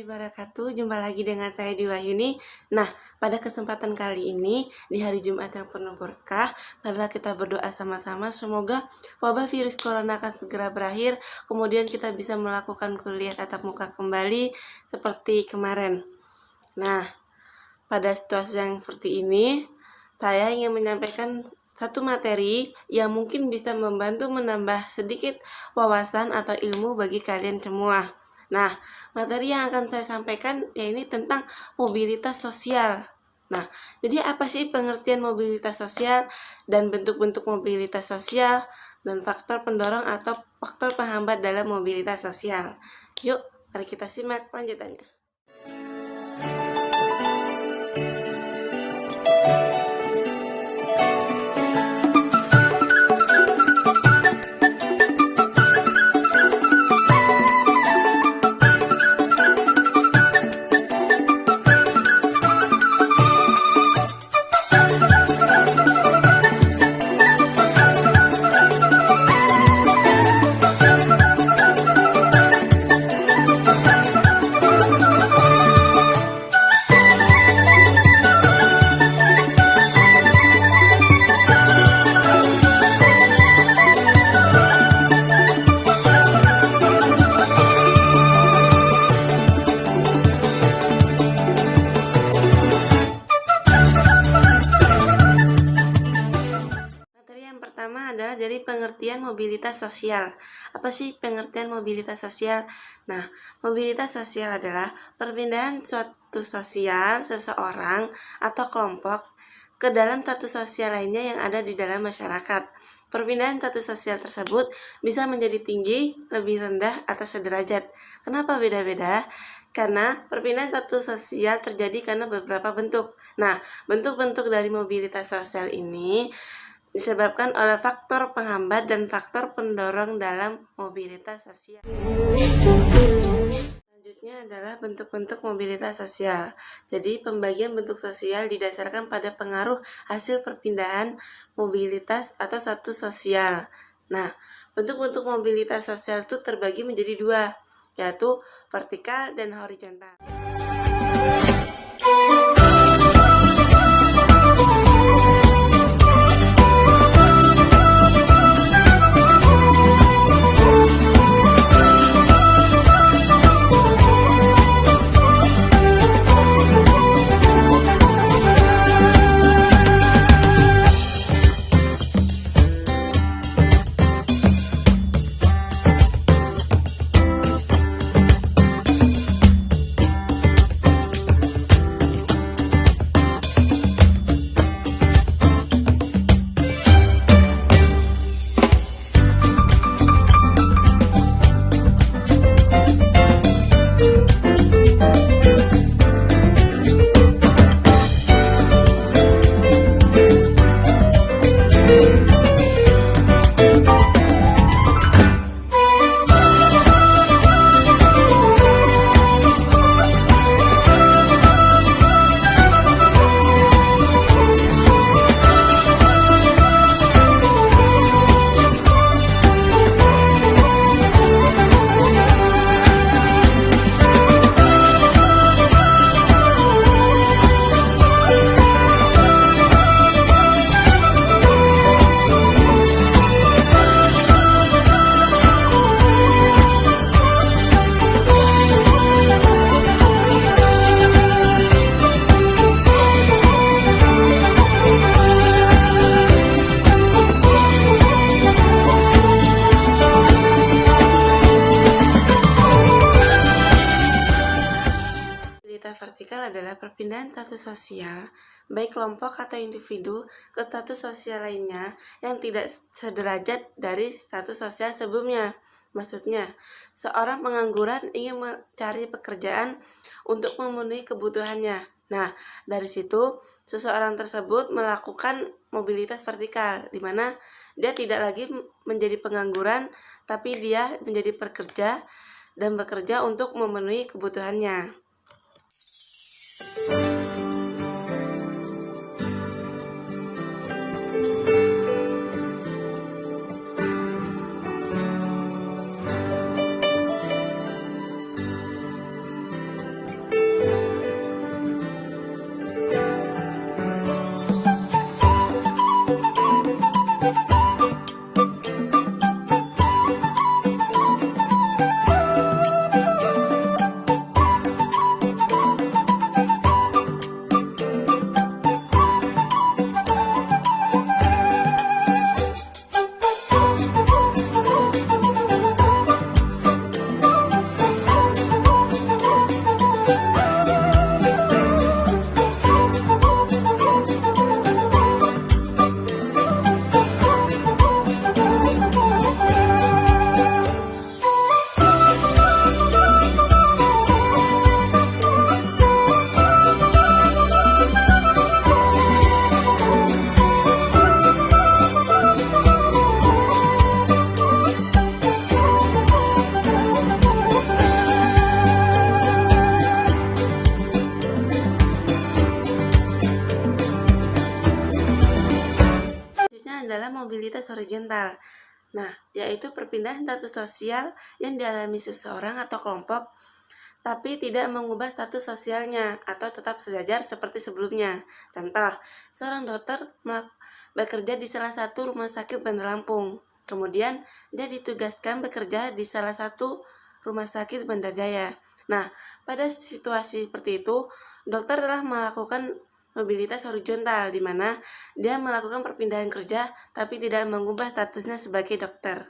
warahmatullahi wabarakatuh. Jumpa lagi dengan saya Diwahyuni. Nah, pada kesempatan kali ini di hari Jumat yang penuh berkah, marilah kita berdoa sama-sama semoga wabah virus corona akan segera berakhir, kemudian kita bisa melakukan kuliah tatap muka kembali seperti kemarin. Nah, pada situasi yang seperti ini, saya ingin menyampaikan satu materi yang mungkin bisa membantu menambah sedikit wawasan atau ilmu bagi kalian semua. Nah, materi yang akan saya sampaikan ini tentang mobilitas sosial. Nah, jadi apa sih pengertian mobilitas sosial dan bentuk-bentuk mobilitas sosial dan faktor pendorong atau faktor penghambat dalam mobilitas sosial? Yuk, mari kita simak lanjutannya. Pertama adalah dari pengertian mobilitas sosial. Apa sih pengertian mobilitas sosial? Nah, mobilitas sosial adalah perpindahan suatu sosial, seseorang, atau kelompok ke dalam status sosial lainnya yang ada di dalam masyarakat. Perpindahan status sosial tersebut bisa menjadi tinggi, lebih rendah, atau sederajat. Kenapa beda-beda? Karena perpindahan status sosial terjadi karena beberapa bentuk. Nah, bentuk-bentuk dari mobilitas sosial ini disebabkan oleh faktor penghambat dan faktor pendorong dalam mobilitas sosial. Selanjutnya adalah bentuk-bentuk mobilitas sosial. Jadi pembagian bentuk sosial didasarkan pada pengaruh hasil perpindahan mobilitas atau status sosial. Nah, bentuk-bentuk mobilitas sosial itu terbagi menjadi dua, yaitu vertikal dan horizontal. Vertikal adalah perpindahan status sosial, baik kelompok atau individu, ke status sosial lainnya yang tidak sederajat dari status sosial sebelumnya. Maksudnya, seorang pengangguran ingin mencari pekerjaan untuk memenuhi kebutuhannya. Nah, dari situ, seseorang tersebut melakukan mobilitas vertikal, di mana dia tidak lagi menjadi pengangguran, tapi dia menjadi pekerja dan bekerja untuk memenuhi kebutuhannya. adalah mobilitas horizontal. Nah, yaitu perpindahan status sosial yang dialami seseorang atau kelompok tapi tidak mengubah status sosialnya atau tetap sejajar seperti sebelumnya. Contoh, seorang dokter bekerja di salah satu rumah sakit Bandar Lampung. Kemudian, dia ditugaskan bekerja di salah satu rumah sakit Bandar Jaya. Nah, pada situasi seperti itu, dokter telah melakukan mobilitas horizontal, di mana dia melakukan perpindahan kerja tapi tidak mengubah statusnya sebagai dokter.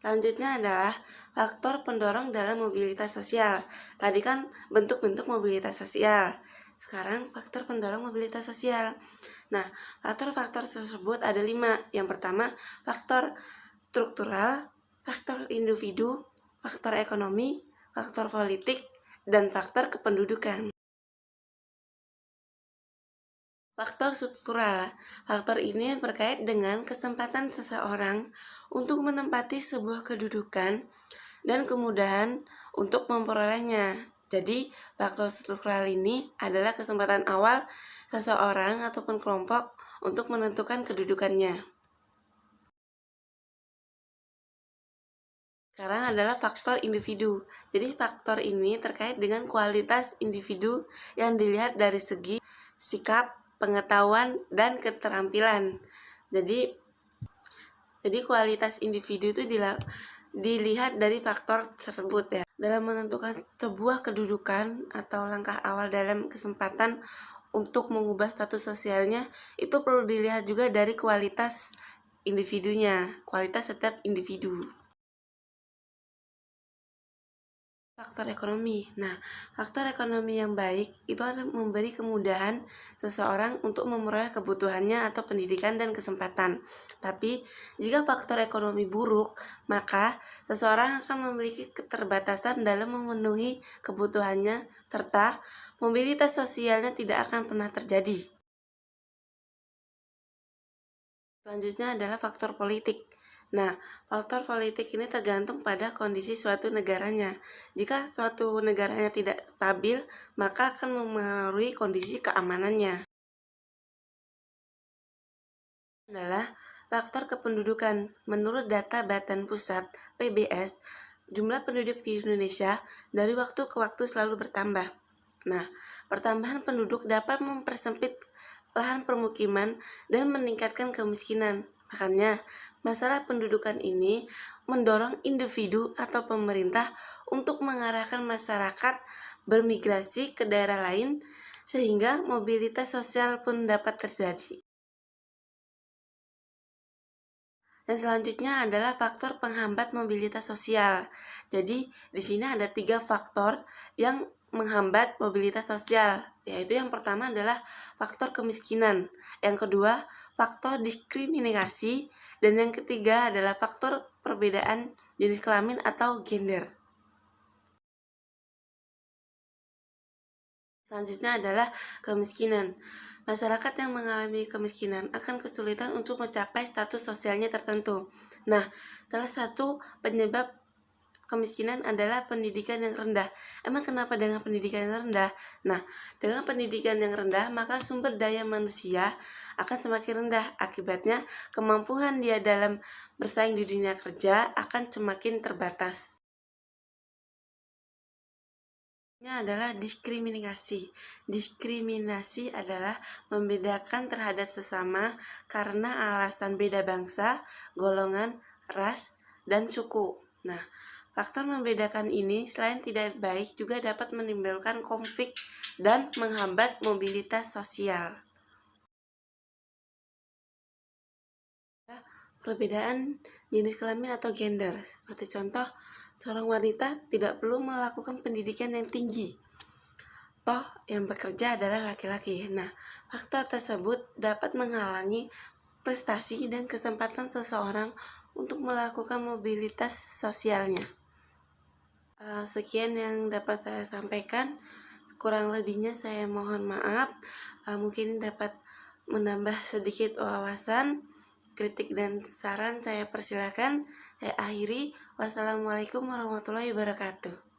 Selanjutnya adalah faktor pendorong dalam mobilitas sosial. Tadi kan bentuk-bentuk mobilitas sosial. Sekarang faktor pendorong mobilitas sosial. Nah, faktor-faktor tersebut ada 5. Yang pertama, faktor struktural, faktor individu, faktor ekonomi, faktor politik, dan faktor kependudukan. Faktor struktural. Faktor ini berkait dengan kesempatan seseorang untuk menempati sebuah kedudukan dan kemudahan untuk memperolehnya. Jadi, faktor struktural ini adalah kesempatan awal seseorang ataupun kelompok untuk menentukan kedudukannya. Sekarang adalah faktor individu. Jadi, faktor ini terkait dengan kualitas individu yang dilihat dari segi sikap, pengetahuan, dan keterampilan. Jadi kualitas individu itu dilihat dari faktor tersebut ya. Dalam menentukan sebuah kedudukan atau langkah awal dalam kesempatan untuk mengubah status sosialnya, itu perlu dilihat juga dari kualitas individunya, kualitas setiap individu. Faktor ekonomi. Nah, faktor ekonomi yang baik itu akan memberi kemudahan seseorang untuk memperoleh kebutuhannya atau pendidikan dan kesempatan. Tapi, jika faktor ekonomi buruk, maka seseorang akan memiliki keterbatasan dalam memenuhi kebutuhannya serta mobilitas sosialnya tidak akan pernah terjadi. Selanjutnya adalah faktor politik. Nah, faktor politik ini tergantung pada kondisi suatu negaranya. Jika suatu negaranya tidak stabil, maka akan mempengaruhi kondisi keamanannya. Adalah faktor kependudukan. Menurut data Badan Pusat (PBS), jumlah penduduk di Indonesia dari waktu ke waktu selalu bertambah. Nah, pertambahan penduduk dapat mempersempit lahan permukiman dan meningkatkan kemiskinan. Makanya, masalah pendudukan ini mendorong individu atau pemerintah untuk mengarahkan masyarakat bermigrasi ke daerah lain sehingga mobilitas sosial pun dapat terjadi. Dan selanjutnya adalah faktor penghambat mobilitas sosial. Jadi, di sini ada 3 faktor yang menghambat mobilitas sosial, yaitu yang pertama adalah faktor kemiskinan, yang kedua faktor diskriminasi, dan yang ketiga adalah faktor perbedaan jenis kelamin atau gender. Selanjutnya adalah kemiskinan. Masyarakat yang mengalami kemiskinan akan kesulitan untuk mencapai status sosialnya tertentu. Nah, salah satu penyebab kemiskinan adalah pendidikan yang rendah. Emang kenapa dengan pendidikan yang rendah? Nah, dengan pendidikan yang rendah, maka sumber daya manusia akan semakin rendah. Akibatnya, kemampuan dia dalam bersaing di dunia kerja akan semakin terbatas. Adalah diskriminasi. Diskriminasi adalah membedakan terhadap sesama karena alasan beda bangsa, golongan, ras, dan suku. Nah, faktor membedakan ini selain tidak baik juga dapat menimbulkan konflik dan menghambat mobilitas sosial. Perbedaan jenis kelamin atau gender, seperti contoh, seorang wanita tidak perlu melakukan pendidikan yang tinggi. Toh, yang bekerja adalah laki-laki. Nah, faktor tersebut dapat menghalangi prestasi dan kesempatan seseorang untuk melakukan mobilitas sosialnya. Sekian yang dapat saya sampaikan. Kurang lebihnya saya mohon maaf. Mungkin dapat menambah sedikit wawasan. Kritik dan saran saya persilakan. Saya akhiri. Wassalamualaikum warahmatullahi wabarakatuh.